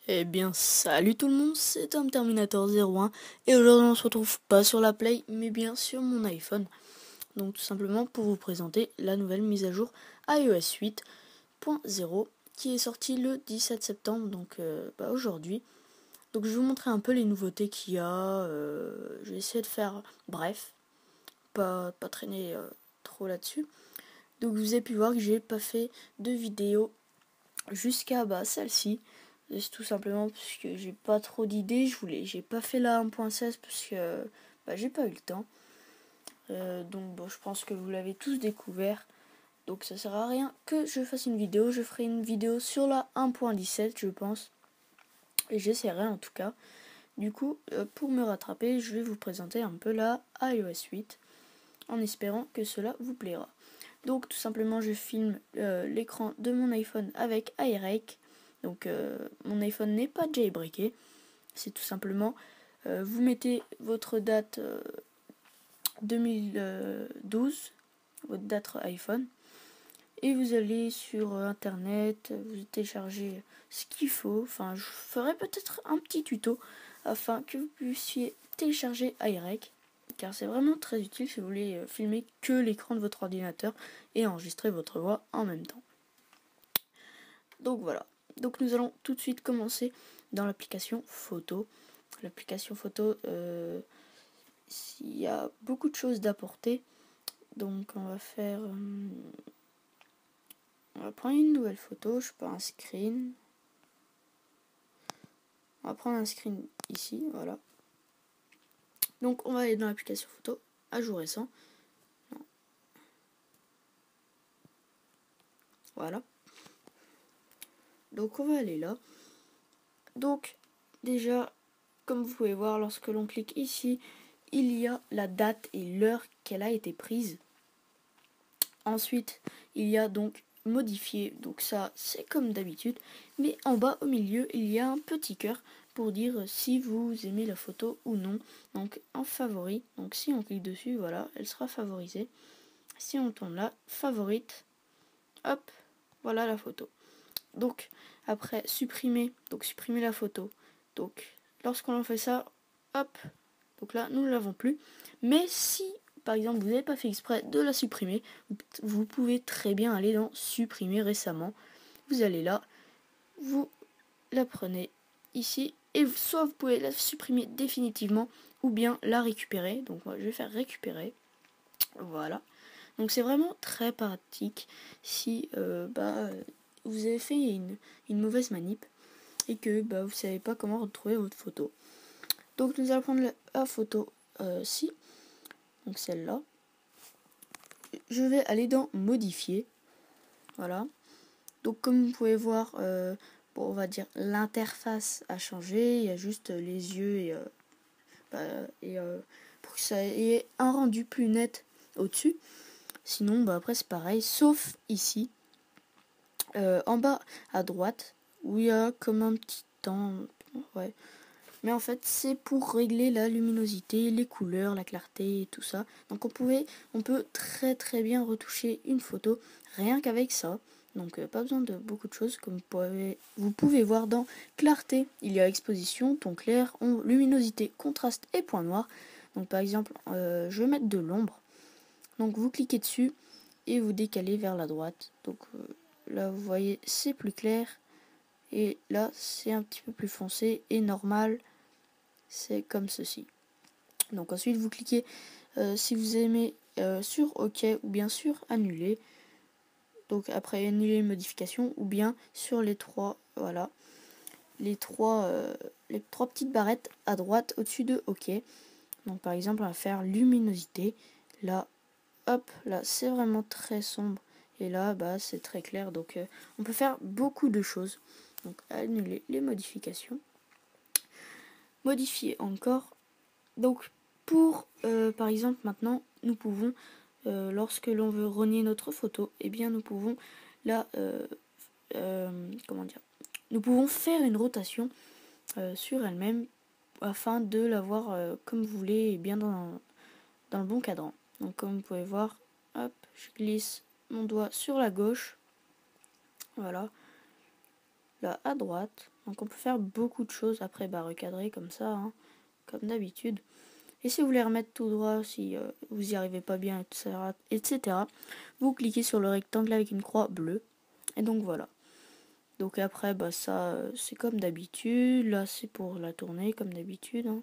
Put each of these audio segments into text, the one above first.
Eh bien, salut tout le monde, c'est Tom Terminator 01 et aujourd'hui on se retrouve pas sur la Play mais bien sur mon iPhone. Donc tout simplement pour vous présenter la nouvelle mise à jour iOS 8.0 qui est sortie le 17 septembre, donc aujourd'hui. Donc je vais vous montrer un peu les nouveautés qu'il y a, je vais essayer de faire bref, pas traîner trop là-dessus. Donc vous avez pu voir que j'ai pas fait de vidéo jusqu'à celle-ci. C'est tout simplement parce que j'ai pas trop d'idées. J'ai pas fait la 1.16 parce que j'ai pas eu le temps. Donc bon, je pense que vous l'avez tous découvert. Donc ça sert à rien que je fasse une vidéo. Je ferai une vidéo sur la 1.17 je pense. Et j'essaierai en tout cas. Du coup, pour me rattraper, je vais vous présenter un peu la iOS 8 en espérant que cela vous plaira. Donc tout simplement je filme l'écran de mon iPhone avec iRake. Donc mon iPhone n'est pas jailbreaké. C'est tout simplement vous mettez votre date 2012, votre date iPhone, et vous allez sur internet, vous téléchargez ce qu'il faut. Enfin, je ferai peut-être un petit tuto afin que vous puissiez télécharger iRake, car c'est vraiment très utile si vous voulez filmer que l'écran de votre ordinateur et enregistrer votre voix en même temps. Donc voilà. Donc nous allons tout de suite commencer dans l'application photo. L'application photo, il y a beaucoup de choses d'apporter. Donc on va faire... on va prendre une nouvelle photo, je prends un screen. On va prendre un screen ici, voilà. Donc on va aller dans l'application photo, ajout récent. Non. Voilà. Donc on va aller là. Donc déjà, comme vous pouvez voir, lorsque l'on clique ici, il y a la date et l'heure qu'elle a été prise. Ensuite, il y a donc modifier, donc ça c'est comme d'habitude, mais en bas au milieu il y a un petit cœur pour dire si vous aimez la photo ou non. Donc en favori, donc si on clique dessus, voilà, elle sera favorisée. Si on tourne là, favorite, hop, voilà la photo. Donc après supprimer, donc supprimer la photo. Donc lorsqu'on fait ça, hop, donc là nous ne l'avons plus. Mais si par exemple vous n'avez pas fait exprès de la supprimer, vous pouvez très bien aller dans supprimer récemment. Vous allez là, vous la prenez ici et soit vous pouvez la supprimer définitivement ou bien la récupérer. Donc moi je vais faire récupérer. Voilà. Donc c'est vraiment très pratique si vous avez fait une mauvaise manip et que vous savez pas comment retrouver votre photo. Donc nous allons prendre la photo ci, donc celle-là. Je vais aller dans modifier. Voilà. Donc comme vous pouvez voir, on va dire l'interface a changé. Il y a juste les yeux et pour que ça ait un rendu plus net au-dessus. Sinon, après c'est pareil, sauf ici, en bas à droite, où il y a comme un petit temps. Ouais. Mais en fait, c'est pour régler la luminosité, les couleurs, la clarté et tout ça. Donc on peut très très bien retoucher une photo rien qu'avec ça. Donc pas besoin de beaucoup de choses, comme vous pouvez voir dans clarté, il y a exposition, ton clair, luminosité, contraste et point noir. Donc par exemple, je vais mettre de l'ombre. Donc vous cliquez dessus et vous décalez vers la droite. Donc là vous voyez c'est plus clair et là c'est un petit peu plus foncé et normal. C'est comme ceci. Donc ensuite vous cliquez si vous aimez sur OK ou bien sur annuler. Donc après annuler modification ou bien sur les trois les trois petites barrettes à droite au-dessus de OK. Donc par exemple on va faire luminosité. Là hop là c'est vraiment très sombre et là c'est très clair. Donc on peut faire beaucoup de choses. Donc annuler les modifications. Modifier encore. Donc pour par exemple maintenant nous pouvons lorsque l'on veut renier notre photo, eh bien nous pouvons là nous pouvons faire une rotation sur elle-même afin de l'avoir comme vous voulez et bien dans le bon cadran. Donc comme vous pouvez voir, hop, je glisse mon doigt sur la gauche, voilà, là à droite. Donc on peut faire beaucoup de choses. Après, bah, recadrer comme ça, hein, comme d'habitude. Et si vous voulez remettre tout droit, si vous n'y arrivez pas bien, etc., vous cliquez sur le rectangle avec une croix bleue. Et donc voilà. Donc après, bah ça, c'est comme d'habitude. Là, c'est pour la tournée, comme d'habitude. Hein.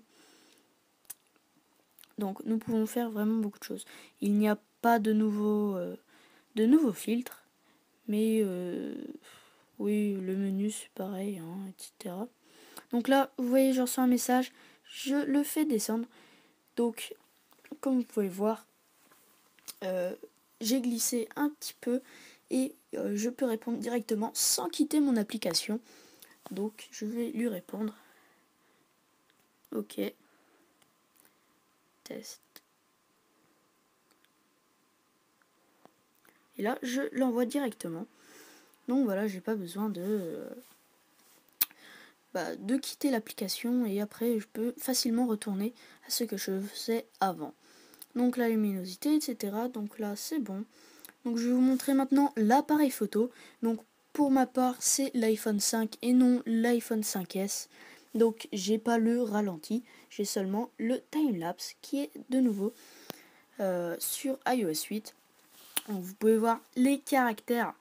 Donc nous pouvons faire vraiment beaucoup de choses. Il n'y a pas de nouveaux filtres. Mais oui, le menu, c'est pareil, hein, etc. Donc là, vous voyez, je reçois un message. Je le fais descendre. Donc, comme vous pouvez voir, j'ai glissé un petit peu et je peux répondre directement sans quitter mon application. Donc je vais lui répondre. Ok. Test. Et là, je l'envoie directement. Donc voilà, j'ai pas besoin de quitter l'application et après je peux facilement retourner à ce que je faisais avant. Donc la luminosité, etc. Donc là, c'est bon. Donc je vais vous montrer maintenant l'appareil photo. Donc pour ma part, c'est l'iPhone 5 et non l'iPhone 5S. Donc j'ai pas le ralenti, j'ai seulement le timelapse qui est de nouveau sur iOS 8. Donc vous pouvez voir les caractères.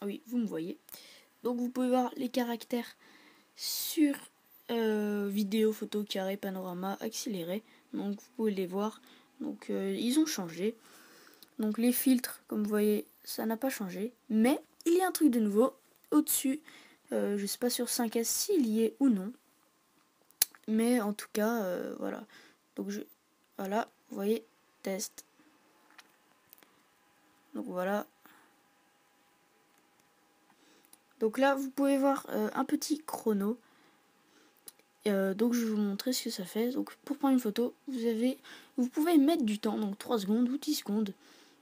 Oui, vous me voyez. Donc vous pouvez voir les caractères sur vidéo, photo, carré, panorama, accéléré. Donc vous pouvez les voir. Donc ils ont changé. Donc les filtres, comme vous voyez, ça n'a pas changé. Mais il y a un truc de nouveau au-dessus. Je ne sais pas sur 5S s'il y est ou non. Mais en tout cas, voilà. Donc voilà, vous voyez, test. Donc voilà. Donc là, vous pouvez voir un petit chrono. Donc je vais vous montrer ce que ça fait. Donc pour prendre une photo, vous pouvez mettre du temps, donc 3 secondes ou 10 secondes.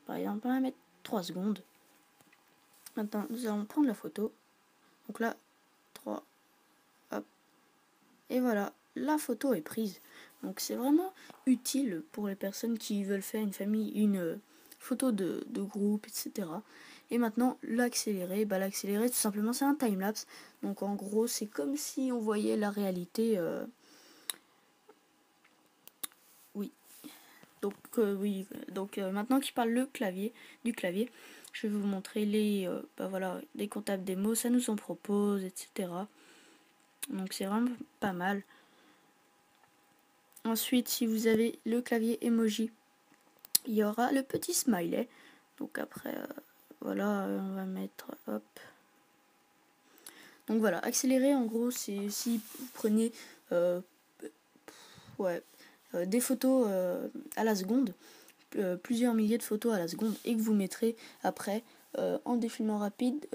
Par exemple, on va mettre 3 secondes. Maintenant, nous allons prendre la photo. Donc là, 3, hop. Et voilà, la photo est prise. Donc c'est vraiment utile pour les personnes qui veulent faire une photo de groupe, etc. Et maintenant, l'accéléré, l'accéléré tout simplement c'est un timelapse. Donc en gros, c'est comme si on voyait la réalité. Oui. Donc oui. Donc maintenant qu'il parle du clavier, je vais vous montrer les comptables des mots, ça nous en propose, etc. Donc c'est vraiment pas mal. Ensuite, si vous avez le clavier emoji, il y aura le petit smiley. Donc après, voilà, on va mettre, hop. Donc voilà, accélérer en gros, c'est si vous prenez des photos à la seconde, plusieurs milliers de photos à la seconde, et que vous mettrez après en défilement rapide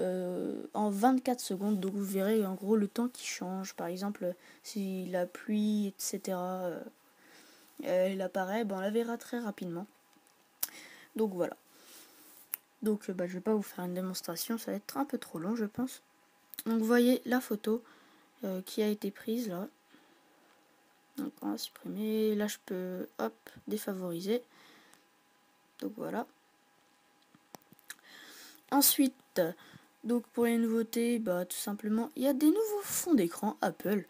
en 24 secondes. Donc vous verrez en gros le temps qui change. Par exemple, si la pluie, etc., elle apparaît, on la verra très rapidement. Donc voilà. Donc je vais pas vous faire une démonstration, ça va être un peu trop long je pense. Donc vous voyez la photo qui a été prise là. Donc on va supprimer. Là je peux défavoriser. Donc voilà. Ensuite, donc pour les nouveautés, tout simplement, il y a des nouveaux fonds d'écran Apple.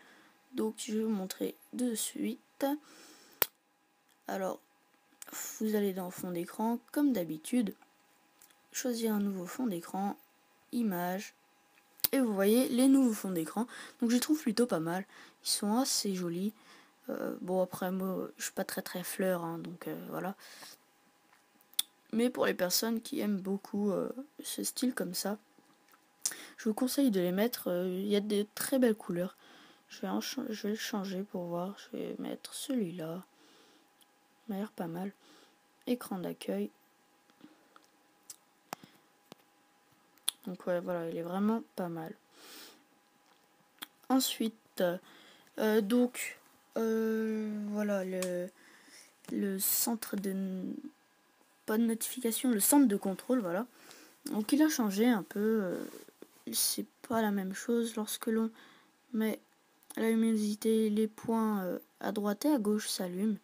Donc je vais vous montrer de suite. Alors, vous allez dans fond d'écran comme d'habitude. Choisir un nouveau fond d'écran, image. Et vous voyez les nouveaux fonds d'écran. Donc je les trouve plutôt pas mal. Ils sont assez jolis. Bon après moi je suis pas très fleur, hein, donc voilà. Mais pour les personnes qui aiment beaucoup ce style comme ça, je vous conseille de les mettre. Il y a de très belles couleurs. Je vais le changer pour voir. Je vais mettre celui-là. Il m'a l'air pas mal. Écran d'accueil. Donc ouais, voilà, il est vraiment pas mal. Ensuite, voilà le centre de pas de notification, le centre de contrôle, voilà. Donc il a changé un peu. C'est pas la même chose lorsque l'on met la luminosité, les points à droite et à gauche s'allument.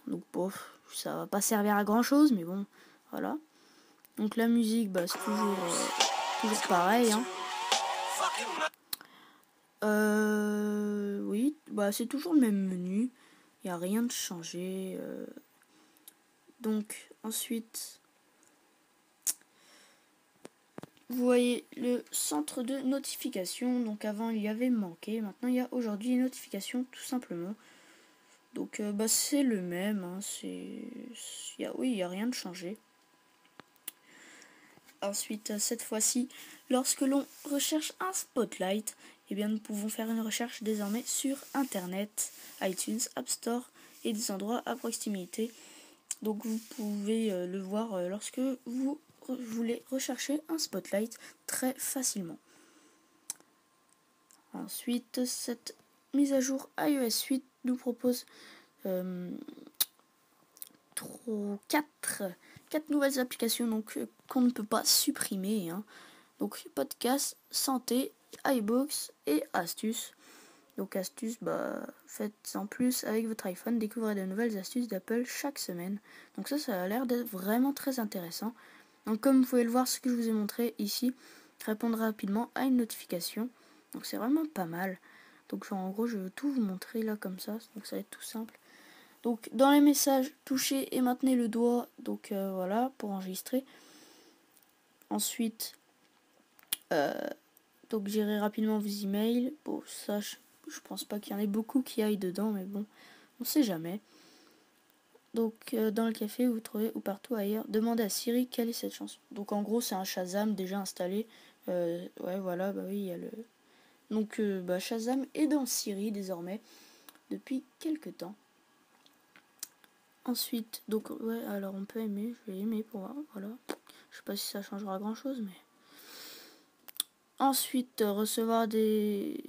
Donc bof, ça va pas servir à grand chose, mais bon, voilà. Donc la musique, c'est toujours toujours pareil, hein. Oui, bah c'est toujours le même menu. Il n'y a rien de changé. Donc ensuite, vous voyez le centre de notification. Donc avant il y avait manqué, maintenant il y a aujourd'hui notification tout simplement. Donc bah c'est le même, hein. Oui, il n'y a rien de changé. Ensuite, cette fois-ci, lorsque l'on recherche un spotlight, eh bien, nous pouvons faire une recherche désormais sur Internet, iTunes, App Store et des endroits à proximité. Donc vous pouvez le voir lorsque vous voulez rechercher un spotlight très facilement. Ensuite, cette mise à jour iOS 8 nous propose 4 nouvelles applications donc qu'on ne peut pas supprimer, hein. Donc podcast, santé, iBooks et astuces. Donc astuces, bah faites en plus avec votre iPhone, découvrez de nouvelles astuces d'Apple chaque semaine. Donc ça a l'air d'être vraiment très intéressant. Donc comme vous pouvez le voir, ce que je vous ai montré ici, répondre rapidement à une notification. Donc c'est vraiment pas mal. Donc en gros je veux tout vous montrer là comme ça, donc ça va être tout simple. Donc dans les messages, touchez et maintenez le doigt, donc voilà, pour enregistrer. Ensuite, donc gérez rapidement vos emails. Bon, ça, je pense pas qu'il y en ait beaucoup qui aillent dedans, mais bon, on sait jamais. Donc dans le café, vous trouvez ou partout ailleurs, demandez à Siri quelle est cette chanson. Donc en gros, c'est un Shazam déjà installé. Ouais, voilà, bah oui, il y a le... Donc bah, Shazam est dans Siri désormais, depuis quelques temps. Ensuite, donc ouais, alors on peut aimer, je vais aimer pour voir, voilà. Je sais pas si ça changera grand chose, mais... Ensuite, recevoir des...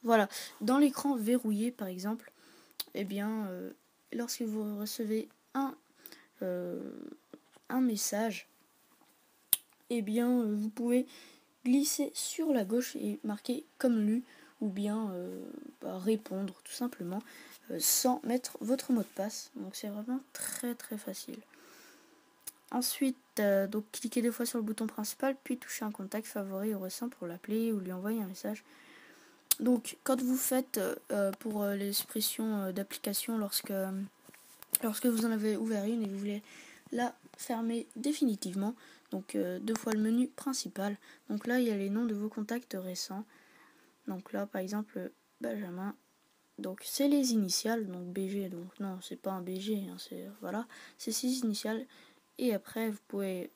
Voilà, dans l'écran verrouillé par exemple, eh bien, lorsque vous recevez un message, eh bien, vous pouvez glisser sur la gauche et marquer comme lu, ou bien répondre tout simplement, sans mettre votre mot de passe. Donc c'est vraiment très très facile. Ensuite, donc cliquez 2 fois sur le bouton principal, puis touchez un contact favori ou récent pour l'appeler ou lui envoyer un message. Donc, quand vous faites pour l'expression d'application, lorsque vous en avez ouvert une et vous voulez la fermer définitivement, donc 2 fois le menu principal. Donc là, il y a les noms de vos contacts récents. Donc là, par exemple, Benjamin. Donc c'est les initiales, donc BG. Donc non, c'est pas un BG, hein, voilà, c'est 6 initiales. Et après, vous pouvez,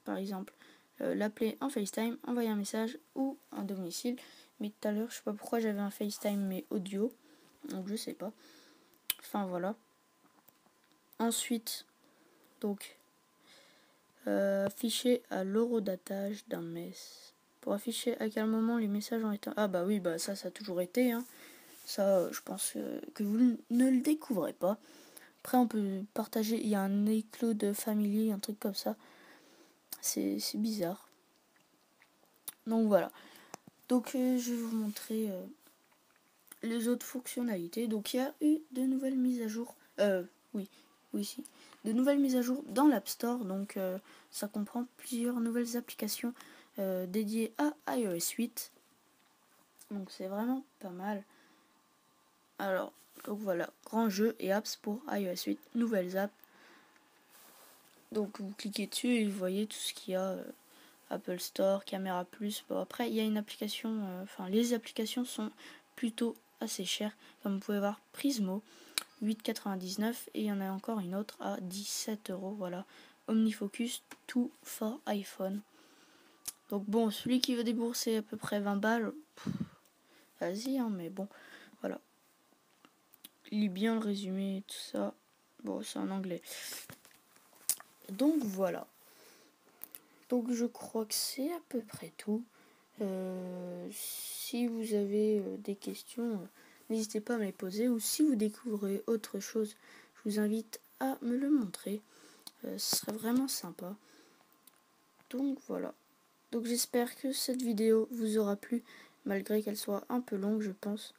par exemple, l'appeler en FaceTime, envoyer un message ou un domicile. Mais tout à l'heure, je sais pas pourquoi j'avais un FaceTime mais audio, donc je sais pas. Enfin voilà. Ensuite, donc afficher à l'horodatage d'un mess. Pour afficher à quel moment les messages ont été... Ah bah oui, bah ça a toujours été, hein. Ça, je pense que vous ne le découvrez pas. Après, on peut partager, il y a un iCloud Family, un truc comme ça. C'est bizarre. Donc voilà. Donc je vais vous montrer les autres fonctionnalités. Donc il y a eu de nouvelles mises à jour. Si. De nouvelles mises à jour dans l'App Store. Donc ça comprend plusieurs nouvelles applications dédiées à iOS 8. Donc c'est vraiment pas mal. Alors, donc voilà, grand jeu et apps pour iOS 8, nouvelles apps. Donc vous cliquez dessus et vous voyez tout ce qu'il y a. Apple Store, Caméra Plus. Bon, après, il y a une application, les applications sont plutôt assez chères. Comme vous pouvez voir, Prismo, 8,99 et il y en a encore une autre à 17 €. Voilà, OmniFocus, tout for iPhone. Donc bon, celui qui veut débourser à peu près 20 balles, vas-y, hein, mais bon, voilà. Lis bien le résumé, tout ça. Bon, c'est en anglais. Donc voilà. Donc je crois que c'est à peu près tout. Si vous avez des questions, n'hésitez pas à me les poser. Ou si vous découvrez autre chose, je vous invite à me le montrer. Ce serait vraiment sympa. Donc voilà. Donc j'espère que cette vidéo vous aura plu, malgré qu'elle soit un peu longue, je pense.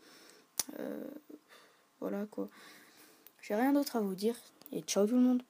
Voilà quoi. J'ai rien d'autre à vous dire. Et ciao tout le monde.